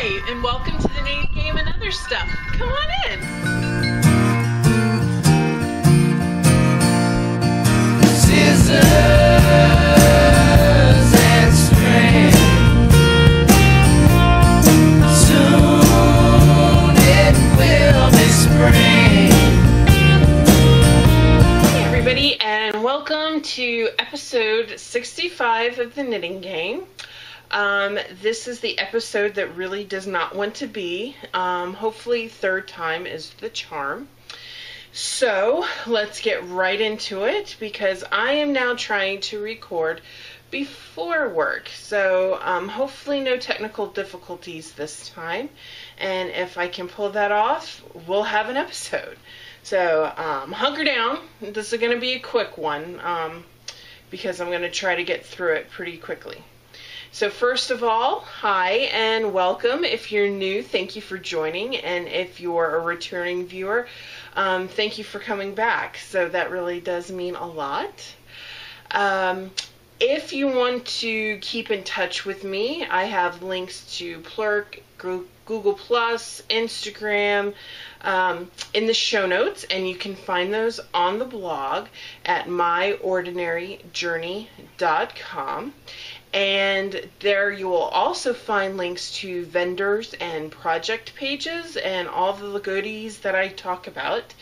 Hi, and welcome to the Name Game and Other Stuff. Come on in. Scissors and string. Soon it will be spring. Hey everybody, and welcome to episode 65 of the Knitting Game. This is the episode that really does not want to be. Hopefully third time is the charm. So let's get right into it because I am now trying to record before work. So hopefully no technical difficulties this time. And if I can pull that off, we'll have an episode. So hunker down. This is going to be a quick one because I'm going to try to get through it pretty quickly. So first of all, hi and welcome. If you're new, thank you for joining. And if you're a returning viewer, thank you for coming back. So that really does mean a lot. If you want to keep in touch with me, I have links to Plurk, Google+, Instagram, in the show notes, and you can find those on the blog at myordinaryjourney.com. And there you will also find links to vendors and project pages and all the goodies that I talk about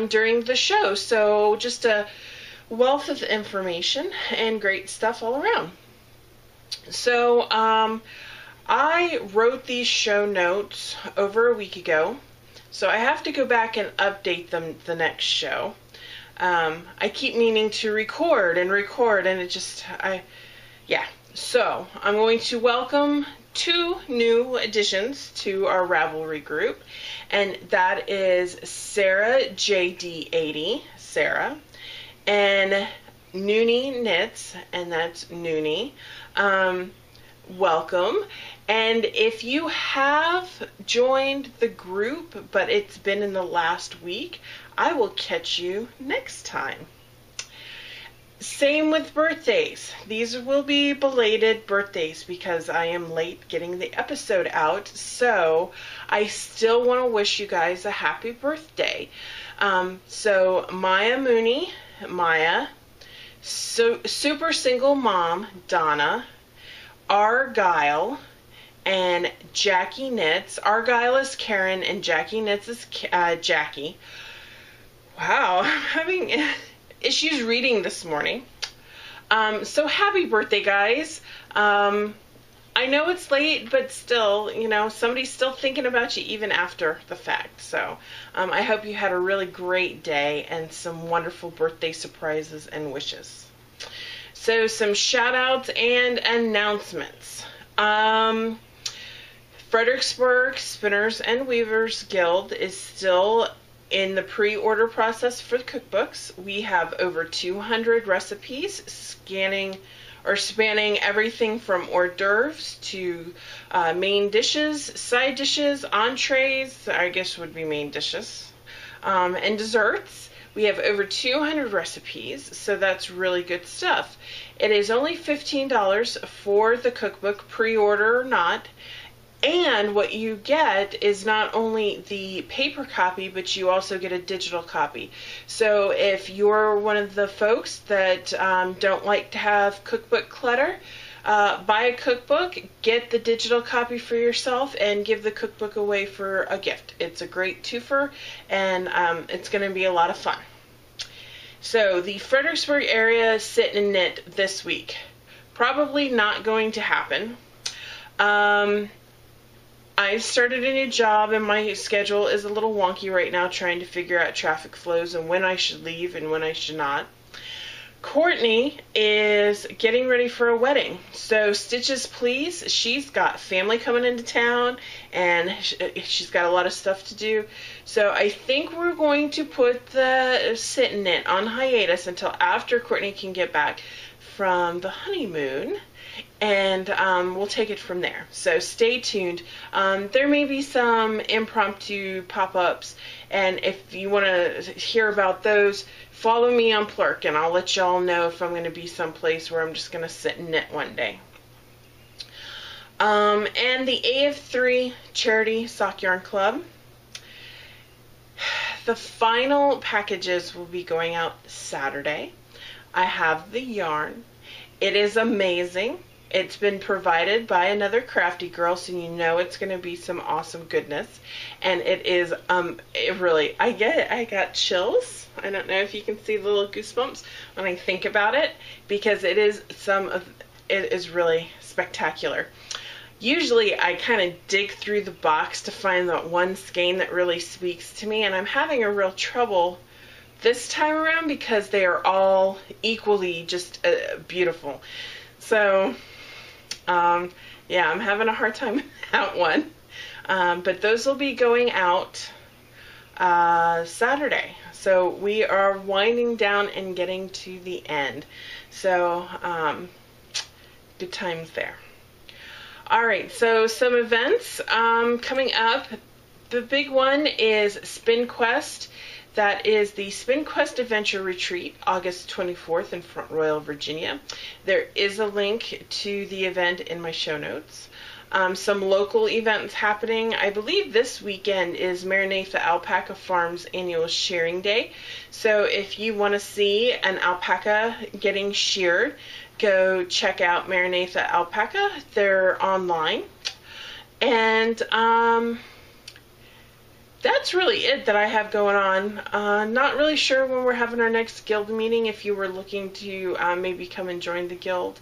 during the show. So just a wealth of information and great stuff all around. So I wrote these show notes over a week ago, so I have to go back and update them the next show. I keep meaning to record, and it just, yeah. So I'm going to welcome two new additions to our Ravelry group, and that is Sarah JD80, Sarah, and Noonie Knits, and that's Noonie. Welcome. And if you have joined the group, but it's been in the last week, I will catch you next time. Same with birthdays. These will be belated birthdays because I am late getting the episode out. So I still want to wish you guys a happy birthday. So Maya Mooney, Maya, Super Single Mom, Donna, Argyle, and Jackie Knits. Argyle is Karen and Jackie Knits is Jackie. Wow, I'm having issues reading this morning. So happy birthday, guys. I know it's late, but still, you know, somebody's still thinking about you even after the fact. So I hope you had a really great day and some wonderful birthday surprises and wishes. So some shout outs and announcements. Fredericksburg Spinners and Weavers Guild is still in the pre-order process for the cookbooks. We have over 200 recipes spanning everything from hors d'oeuvres to main dishes, side dishes, entrees, I guess would be main dishes, and desserts. We have over 200 recipes, so that's really good stuff. It is only $15 for the cookbook, pre-order or not. And what you get is not only the paper copy, but you also get a digital copy. So if you're one of the folks that don't like to have cookbook clutter, buy a cookbook, get the digital copy for yourself, and give the cookbook away for a gift. It's a great twofer, and it's going to be a lot of fun. So the Fredericksburg area sit and knit this week. Probably not going to happen. I started a new job and my schedule is a little wonky right now, trying to figure out traffic flows and when I should leave and when I should not. Courtney is getting ready for a wedding, so stitches please. She's got family coming into town and she's got a lot of stuff to do. So I think we're going to put the sit and knit on hiatus until after Courtney can get back from the honeymoon. And we'll take it from there. So stay tuned. There may be some impromptu pop-ups, and if you want to hear about those, follow me on Plurk, and I'll let y'all know if I'm going to be someplace where I'm just going to sit and knit one day. And the AF3 Charity Sock Yarn Club. The final packages will be going out Saturday. I have the yarn. It is amazing. It's been provided by another crafty girl, so you know it's going to be some awesome goodness. And it is, it really, I got chills. I don't know if you can see the little goosebumps when I think about it, because it is it is really spectacular. Usually I kind of dig through the box to find that one skein that really speaks to me, and I'm having a real trouble this time around because they are all equally just beautiful. So, yeah, I'm having a hard time with that one. But those will be going out Saturday. So we are winding down and getting to the end. So, good times there. Alright, so some events coming up. The big one is Spin Quest. That is the Spin Quest Adventure Retreat, August 24th in Front Royal, Virginia. There is a link to the event in my show notes. Some local events happening. I believe this weekend is Maranatha Alpaca Farm's annual shearing day. So if you want to see an alpaca getting sheared, go check out Maranatha Alpaca. They're online. And that's really it that I have going on. Not really sure when we're having our next guild meeting. If you were looking to maybe come and join the guild,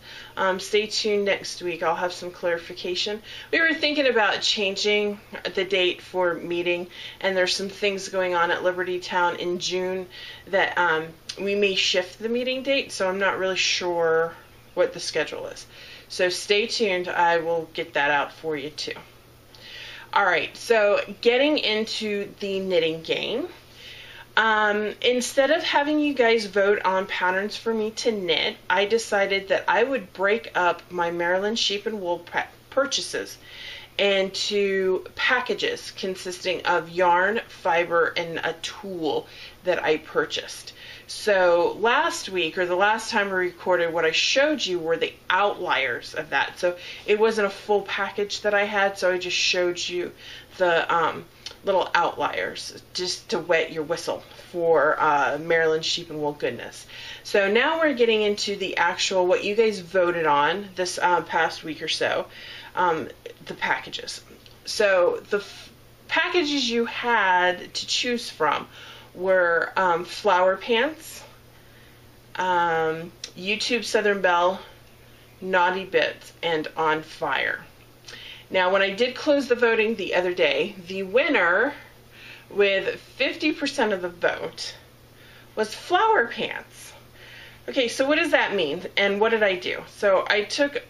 stay tuned next week. I'll have some clarification. We were thinking about changing the date for meeting, and there's some things going on at Liberty Town in June that we may shift the meeting date, so I'm not really sure what the schedule is. So stay tuned. I will get that out for you too. Alright, so getting into the knitting game. Instead of having you guys vote on patterns for me to knit, I decided that I would break up my Maryland sheep and wool purchases into packages consisting of yarn, fiber, and a tool that I purchased. So last week, or the last time I recorded, what I showed you were the outliers of that. So it wasn't a full package that I had, so I just showed you the little outliers just to wet your whistle for Maryland sheep and wool goodness. So now we're getting into the actual, what you guys voted on this past week or so, the packages. So the packages you had to choose from were Flower Pants, YouTube Southern Belle, Naughty Bits, and On Fire. Now, when I did close the voting the other day, the winner with 50% of the vote was Flower Pants. Okay, so what does that mean, and what did I do? So I took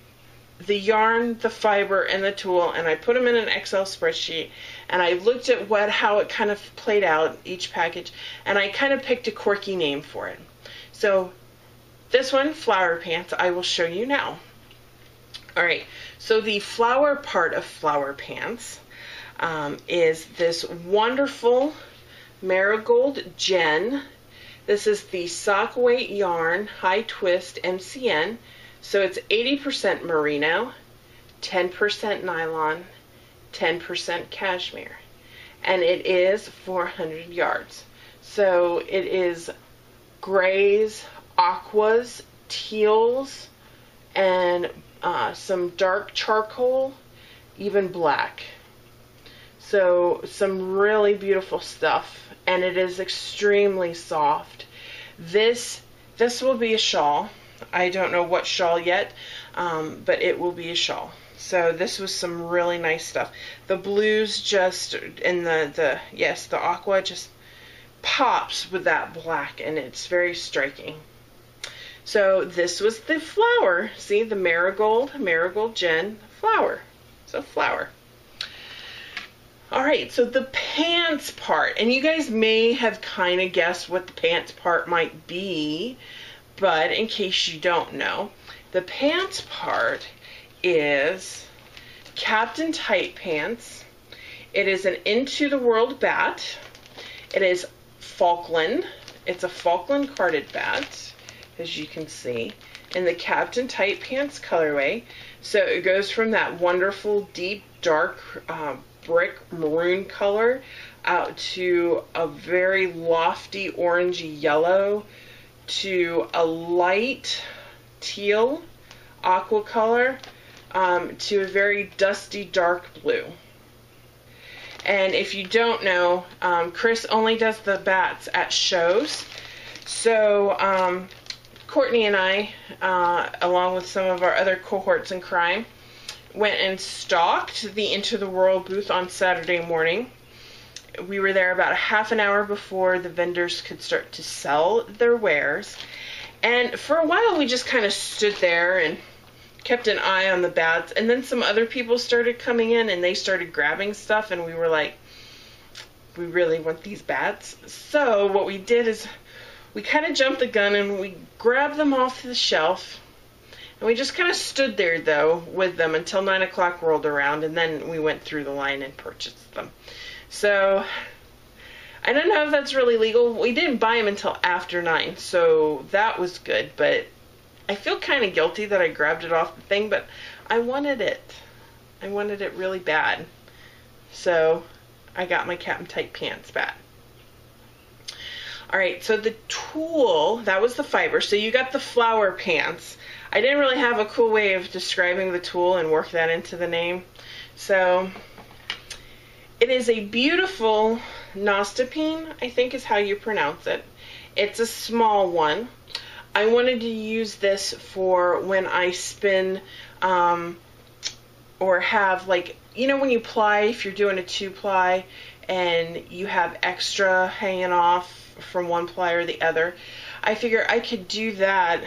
the yarn, the fiber, and the tool, and I put them in an Excel spreadsheet, and I looked at how it kind of played out, each package, and I kind of picked a quirky name for it. So this one, Flower Pants, I will show you now. Alright, so the flower part of Flower Pants is this wonderful Marigold Jen. This is the sock weight yarn, high twist MCN. So it's 80% merino, 10% nylon, 10% cashmere, and it is 400 yards. So it is grays, aquas, teals, and some dark charcoal, even black. So some really beautiful stuff, and it is extremely soft. This will be a shawl. I don't know what shawl yet, but it will be a shawl. So this was some really nice stuff. The blues just, and the aqua just pops with that black, and it's very striking. So this was the flower. See, the Marigold Jen flower. So flower. Alright, so the pants part, and you guys may have kind of guessed what the pants part might be, but in case you don't know, the pants part is Captain Tight Pants. It is an Into the World bat. It is Falkland. It's a Falkland carded bat, as you can see. in the Captain Tight Pants colorway. So it goes from that wonderful deep dark brick maroon color out to a very lofty orangey yellow to a light teal aqua color to a very dusty dark blue. And if you don't know, Chris only does the bats at shows. So Courtney and I, along with some of our other cohorts in crime, went and stalked the Into the World booth on Saturday morning. We were there about a half an hour before the vendors could start to sell their wares. And for a while we just kind of stood there and kept an eye on the bats. And then some other people started coming in and they started grabbing stuff, and we were like, we really want these bats. So what we did is we kind of jumped the gun and we grabbed them off the shelf. And we just kind of stood there, though, with them until 9 o'clock rolled around, and then we went through the line and purchased them. So, I don't know if that's really legal. We didn't buy them until after 9, so that was good, but I feel kind of guilty that I grabbed it off the thing, but I wanted it. I wanted it really bad. So, I got my Captain Tight Pants bat. Alright, so the tulle, that was the fiber. So you got the flower pants. I didn't really have a cool way of describing the tulle and work that into the name. So it is a beautiful nostipine, I think is how you pronounce it. It's a small one. I wanted to use this for when I spin or have, like, you know when you ply, if you're doing a 2-ply and you have extra hanging off from one ply or the other. I figure I could do that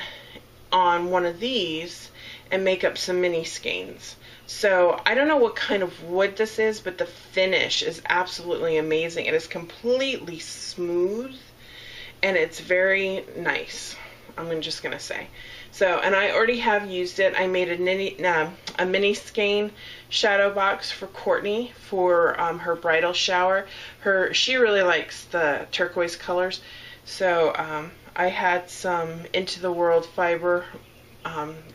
on one of these and make up some mini skeins. So I don't know what kind of wood this is, but the finish is absolutely amazing. It is completely smooth and it's very nice, I'm just gonna say. So, and I already have used it. I made a mini skein shadow box for Courtney for her bridal shower. She really likes the turquoise colors, so I had some Into the World fiber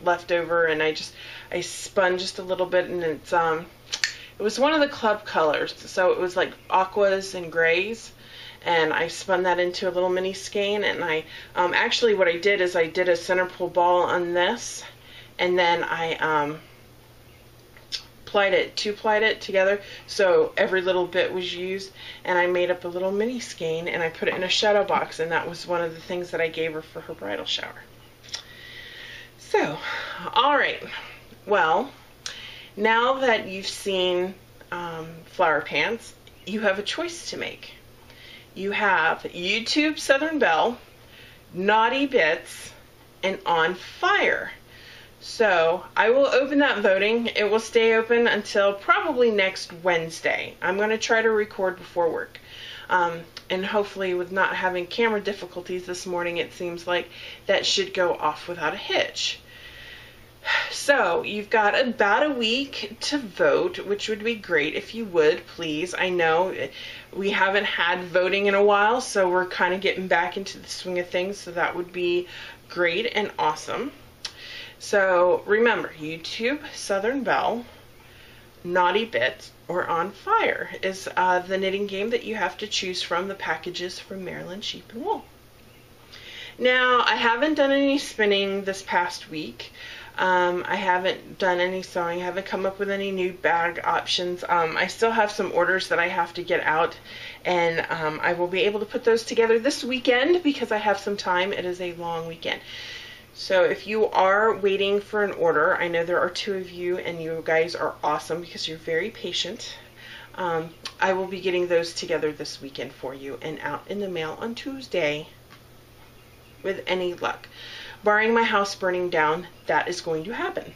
left over, and I spun just a little bit, and it was one of the club colors, so it was like aquas and grays. And I spun that into a little mini skein, and I actually what I did is I did a center pull ball on this, and then I plied it together, so every little bit was used, and I made up a little mini skein and I put it in a shadow box, and that was one of the things that I gave her for her bridal shower. So, alright, well, now that you've seen flower pants, you have a choice to make. You have YouTube Southern Belle, Naughty Bits, and On Fire. So I will open that voting. It will stay open until probably next Wednesday. I'm going to try to record before work. And hopefully with not having camera difficulties this morning, it seems like that should go off without a hitch. So you've got about a week to vote, which would be great if you would, please. I know we haven't had voting in a while, so we're kind of getting back into the swing of things, so that would be great and awesome. So remember, YouTube Southern Belle, Naughty Bits, or On Fire is the knitting game that you have to choose from the packages from Maryland Sheep and Wool. Now, I haven't done any spinning this past week. I haven't done any sewing. I haven't come up with any new bag options. I still have some orders that I have to get out, and I will be able to put those together this weekend because I have some time. It is a long weekend. So if you are waiting for an order, I know there are 2 of you, and you guys are awesome because you're very patient. I will be getting those together this weekend for you and out in the mail on Tuesday with any luck. Barring my house burning down, that is going to happen.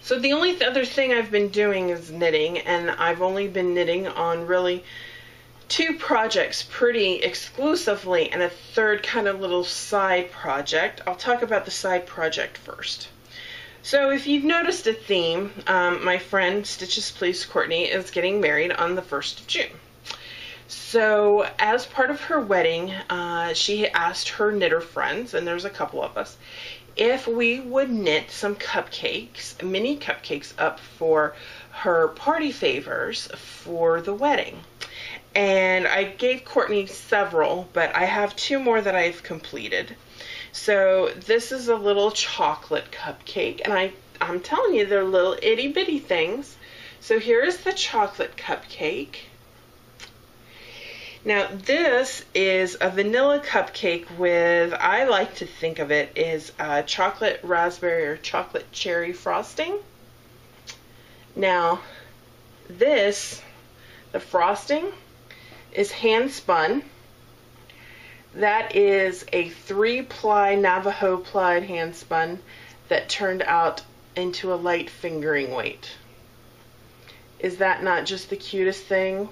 So the only other thing I've been doing is knitting, and I've only been knitting on really 2 projects pretty exclusively, and a third kind of little side project. I'll talk about the side project first. So if you've noticed a theme, my friend Stitches Please Courtney is getting married on the 1st of June. So as part of her wedding, she asked her knitter friends, and there's a couple of us, if we would knit some cupcakes, mini cupcakes, up for her party favors for the wedding. And I gave Courtney several, but I have 2 more that I've completed. So this is a little chocolate cupcake, and I'm telling you, they're little itty bitty things. So here's the chocolate cupcake. Now this is a vanilla cupcake with, I like to think of it as chocolate raspberry or chocolate cherry frosting. Now this, the frosting, is hand spun. That is a 3-ply Navajo plied hand spun that turned out into a light fingering weight. Is that not just the cutest thing?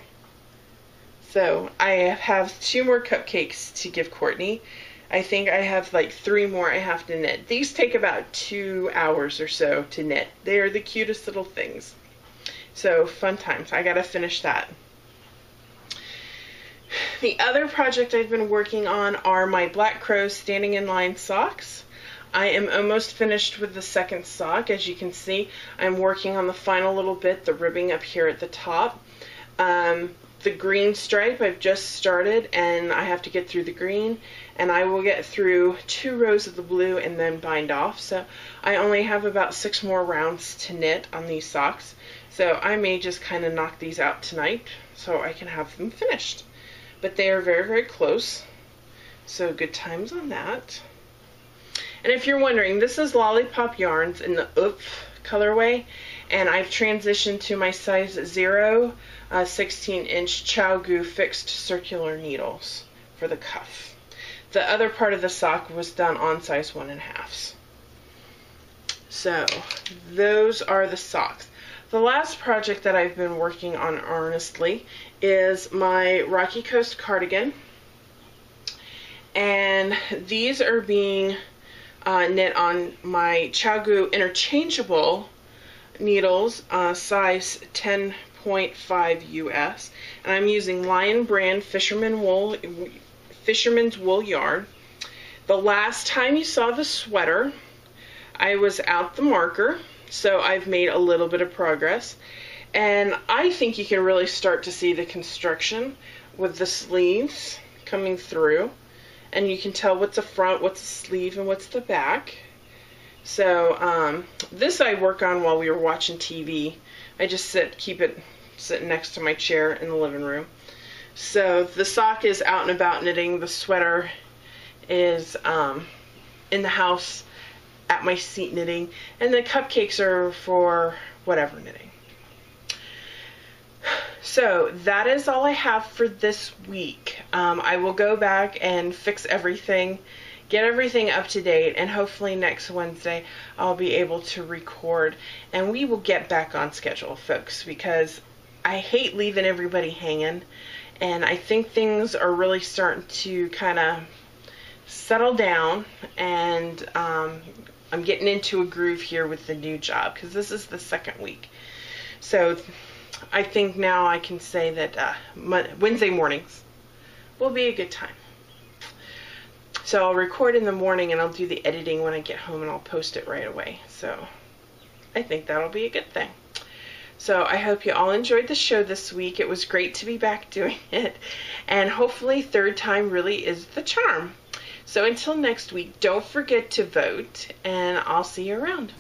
So I have 2 more cupcakes to give Courtney. I think I have like 3 more I have to knit. These take about 2 hours or so to knit. They are the cutest little things. So fun times. I gotta finish that. The other project I've been working on are my Black Crow standing in line socks. I am almost finished with the second sock. As you can see, I'm working on the final little bit, the ribbing up here at the top. The green stripe I've just started, and I have to get through the green, and I will get through 2 rows of the blue and then bind off. So I only have about 6 more rounds to knit on these socks. So I may just kind of knock these out tonight so I can have them finished. But they are very, very close. So good times on that. And if you're wondering, this is Lollipop Yarns in the Oomph colorway. And I've transitioned to my size 0, 16-inch ChowGoo fixed circular needles for the cuff. The other part of the sock was done on size 1.5. So those are the socks. The last project that I've been working on earnestly is my Rocky Coast cardigan, and these are being knit on my ChowGoo interchangeable needles, size 10.5 US, and I'm using Lion brand Fisherman's wool yarn. The last time you saw the sweater, I was out the marker, so I've made a little bit of progress. And I think you can really start to see the construction with the sleeves coming through. And you can tell what's the front, what's the sleeve, and what's the back. So this I work on while we were watching TV. I just keep it sitting next to my chair in the living room. So the sock is out and about knitting. The sweater is in the house at my seat knitting. And the cupcakes are for whatever knitting. So that is all I have for this week. I will go back and fix everything, get everything up to date, and hopefully next Wednesday I'll be able to record and we will get back on schedule, folks, because I hate leaving everybody hanging, and I think things are really starting to kind of settle down, and I'm getting into a groove here with the new job because this is the 2nd week. So I think now I can say that Wednesday mornings will be a good time. So I'll record in the morning and I'll do the editing when I get home, and I'll post it right away. So I think that'll be a good thing. So I hope you all enjoyed the show this week. It was great to be back doing it. And hopefully 3rd time really is the charm. So until next week, don't forget to vote, and I'll see you around.